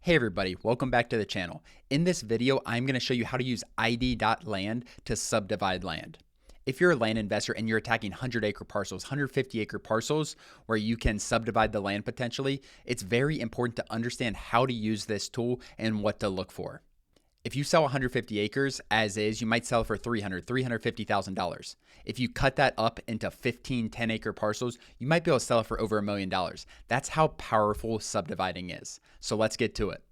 Hey everybody, welcome back to the channel. In this video, I'm going to show you how to use id.land to subdivide land. If you're a land investor and you're attacking 100-acre parcels, 150-acre parcels where you can subdivide the land potentially, it's very important to understand how to use this tool and what to look for. If you sell 150 acres as is, you might sell for $350,000. If you cut that up into 15 10-acre parcels, you might be able to sell it for over $1 million. That's how powerful subdividing is. So let's get to it.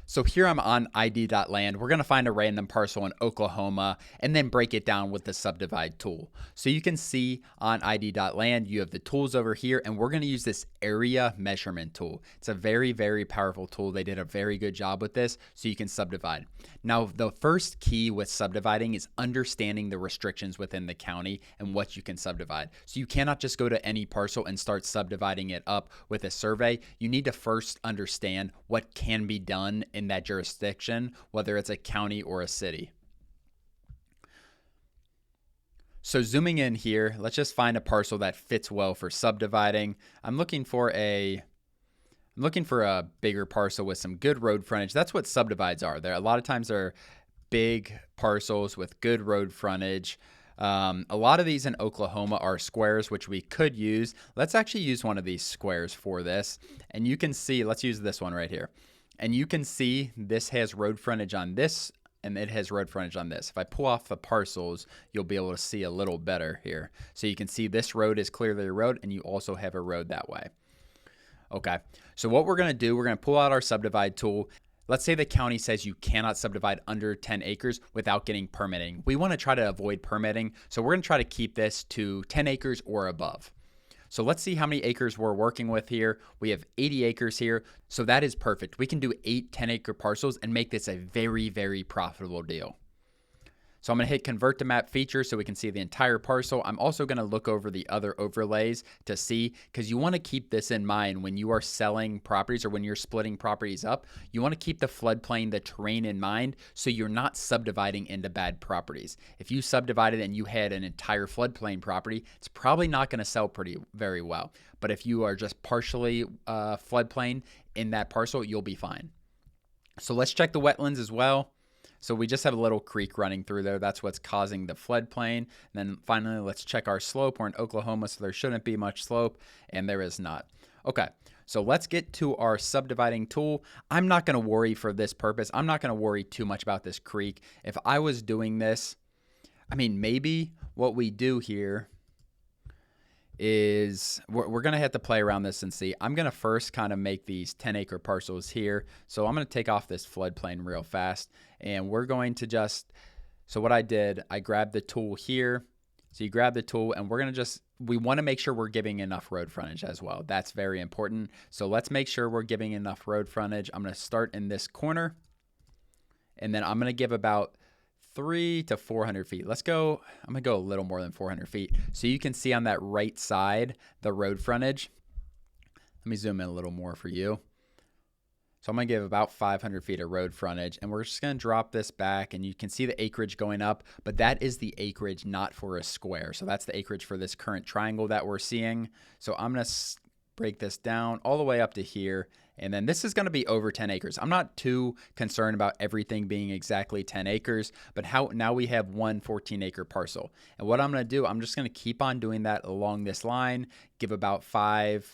So here I'm on id.land. We're going to find a random parcel in Oklahoma and then break it down with the Subdivide tool. So you can see on id.land, you have the tools over here, and we're going to use this area measurement tool. It's a very, very powerful tool. They did a very good job with this, so you can subdivide. Now, the first key with subdividing is understanding the restrictions within the county and what you can subdivide. So you cannot just go to any parcel and start subdividing it up with a survey. You need to first understand what can be done in that jurisdiction, whether it's a county or a city. So zooming in here, let's just find a parcel that fits well for subdividing. I'm looking for a bigger parcel with some good road frontage. That's what subdivides are. A lot of times they're big parcels with good road frontage. A lot of these in Oklahoma are squares, which we could use. Let's actually use one of these squares for this. And you can see, let's use this one right here. And you can see this has road frontage on this, and it has road frontage on this. If I pull off the parcels, you'll be able to see a little better here. So you can see this road is clearly a road, and you also have a road that way. Okay, so what we're going to do, we're going to pull out our Subdivide tool. Let's say the county says you cannot subdivide under 10 acres without getting permitting. We want to try to avoid permitting, so we're going to try to keep this to 10 acres or above. So let's see how many acres we're working with here. We have 80 acres here, so that is perfect. We can do 8 10-acre parcels and make this a very, very profitable deal. So I'm going to hit convert to map feature so we can see the entire parcel. I'm also going to look over the other overlays to see, because you want to keep this in mind when you are selling properties or when you're splitting properties up. You want to keep the floodplain, the terrain in mind, so you're not subdividing into bad properties. If you subdivided and you had an entire floodplain property, it's probably not going to sell very well. But if you are just partially floodplain in that parcel, you'll be fine. So let's check the wetlands as well. So we just have a little creek running through there. That's what's causing the floodplain. And then finally, let's check our slope. We're in Oklahoma, so there shouldn't be much slope, and there is not. Okay, so let's get to our subdividing tool. I'm not going to worry for this purpose. I'm not going to worry too much about this creek. If I was doing this, I mean, maybe what we do here is we're going to have to play around this and see. I'm going to first kind of make these 10-acre parcels here. So I'm going to take off this floodplain real fast, and we're going to just, so what I did, I grabbed the tool here. So you grab the tool, and we're going to we want to make sure we're giving enough road frontage as well. That's very important. So let's make sure we're giving enough road frontage. I'm going to start in this corner, and then I'm going to give about 300 to 400 feet. Let's go, I'm gonna go a little more than 400 feet. So you can see on that right side, the road frontage. Let me zoom in a little more for you. So I'm gonna give about 500 feet of road frontage, and we're just gonna drop this back, and you can see the acreage going up, but that is the acreage not for a square. So that's the acreage for this current triangle that we're seeing. So I'm gonna break this down all the way up to here. And then this is going to be over 10 acres. I'm not too concerned about everything being exactly 10 acres, but now we have one 14-acre parcel. And what I'm going to do, I'm just going to keep on doing that along this line, give about 500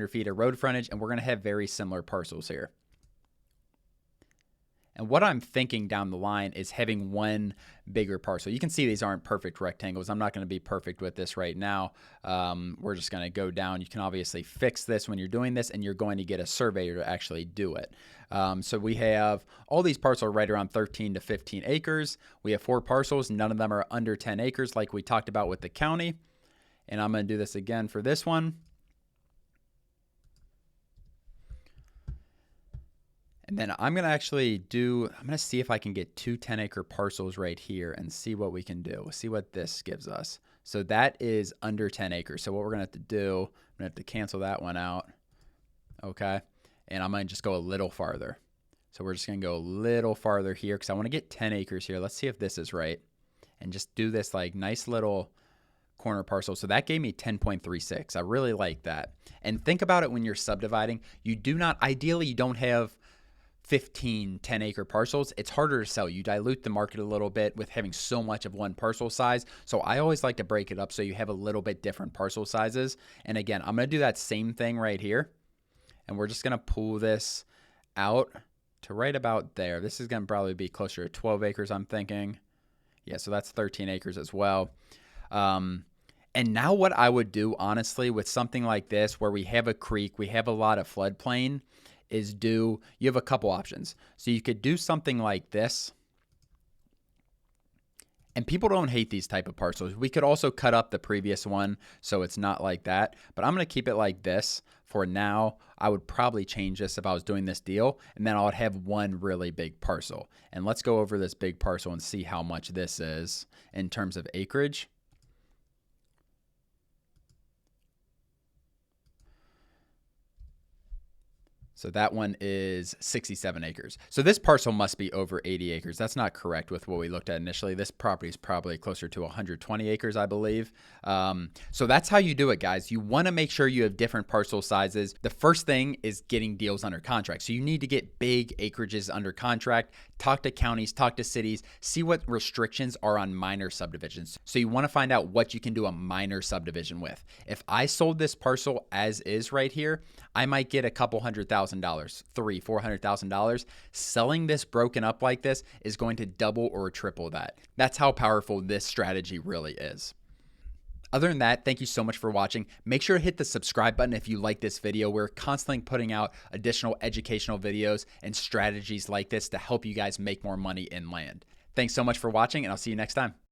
feet of road frontage, and we're going to have very similar parcels here. And what I'm thinking down the line is having one bigger parcel. You can see these aren't perfect rectangles. I'm not going to be perfect with this right now. We're just going to go down. You can obviously fix this when you're doing this, and you're going to get a surveyor to actually do it. So we have all these parcels are right around 13 to 15 acres. We have 4 parcels. None of them are under 10 acres like we talked about with the county. And I'm going to do this again for this one. And then I'm going to see if I can get 2 10-acre parcels right here and see what we can do. See what this gives us. So that is under 10 acres. So what we're going to have to do, I'm going to have to cancel that one out. Okay. And I'm going to just go a little farther. So we're just going to go a little farther here because I want to get 10 acres here. Let's see if this is right. And just do this like nice little corner parcel. So that gave me 10.36. I really like that. And think about it when you're subdividing. You do not, ideally, you don't have 15 10-acre parcels. It's harder to sell. You dilute the market a little bit with having so much of one parcel size. So I always like to break it up so you have a little bit different parcel sizes. And again, I'm going to do that same thing right here. And we're just going to pull this out to right about there. This is going to probably be closer to 12 acres, I'm thinking. Yeah, so that's 13 acres as well. And now what I would do, honestly, with something like this, where we have a creek, we have a lot of floodplain, is you have a couple options. So you could do something like this. And people don't hate these type of parcels. We could also cut up the previous one so it's not like that. But I'm going to keep it like this for now. I would probably change this if I was doing this deal. And then I would have one really big parcel. And let's go over this big parcel and see how much this is in terms of acreage. So that one is 67 acres. So this parcel must be over 80 acres. That's not correct with what we looked at initially. This property is probably closer to 120 acres, I believe. So that's how you do it, guys. You want to make sure you have different parcel sizes. The first thing is getting deals under contract. So you need to get big acreages under contract, talk to counties, talk to cities, see what restrictions are on minor subdivisions. So you want to find out what you can do a minor subdivision with. If I sold this parcel as is right here, I might get a couple $100,000, $300,000-$400,000. Selling this broken up like this is going to double or triple that. That's how powerful this strategy really is. Other than that, thank you so much for watching. Make sure to hit the subscribe button if you like this video. We're constantly putting out additional educational videos and strategies like this to help you guys make more money in land. Thanks so much for watching, and I'll see you next time.